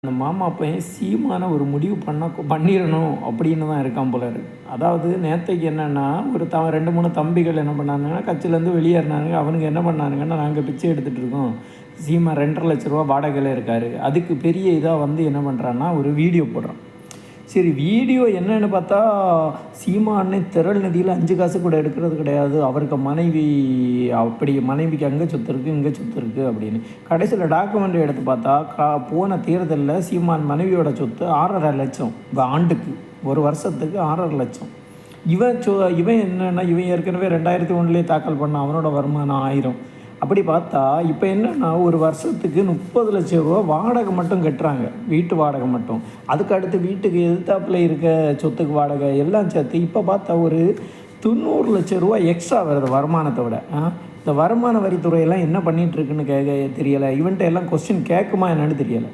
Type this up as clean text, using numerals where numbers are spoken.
அந்த மாமா பையன் சீமான ஒரு முடிவு பண்ணிடணும் அப்படின்னு தான் இருக்கான் போல இருக்கு. அதாவது நேத்தைக்கு என்னென்னா ஒரு 2 3 தம்பிகள் என்ன பண்ணானுங்கன்னா கட்சியிலேருந்து வெளியேறினாங்க. அவனுங்க என்ன பண்ணானுங்கன்னா, நாங்கள் பிச்சை எடுத்துகிட்டு இருக்கோம், சீமா 2,50,000 வாடகையில் இருக்கார், அதுக்கு பெரிய இதாக வந்து என்ன பண்ணுறான்னா ஒரு வீடியோ போடுறான். சரி, வீடியோ என்னன்னு பார்த்தா சீமா அண்ணன் திரள் நிதியில் 5 காசு கூட எடுக்கிறது கிடையாது, அவருக்கு மனைவி அப்படி மனைவிக்கு அங்கே சொத்து இருக்குது இங்கே சொத்து இருக்குது அப்படின்னு. கடைசியில் டாக்குமெண்ட்ரி எடுத்து பார்த்தா போன தேர்தலில் சீமான் மனைவியோட சொத்து 6,5 லட்சம், ஆண்டுக்கு ஒரு வருஷத்துக்கு 6,5 லட்சம். இவன் என்னென்னா இவன் ஏற்கனவே 2001 தாக்கல் பண்ண அவனோட வருமானம் 1000. அப்படி பார்த்தா இப்போ என்னென்னா ஒரு வருஷத்துக்கு 30 லட்ச ரூபா வாடகை மட்டும் கட்டுறாங்க, வீட்டு வாடகை மட்டும். அதுக்கு அடுத்து வீட்டுக்கு எதிர்த்தாப்பில் இருக்க சொத்துக்கு வாடகை எல்லாம் சேர்த்து இப்போ பார்த்தா ஒரு 90 லட்ச ரூபா எக்ஸ்ட்ரா வருது வருமானத்தை விட. இந்த வருமான வரித்துறையெல்லாம் என்ன பண்ணிகிட்ருக்குன்னு தெரியலை. இவன்ட்ட எல்லாம் கொஸ்டின் கேட்குமா என்னன்னு தெரியலை.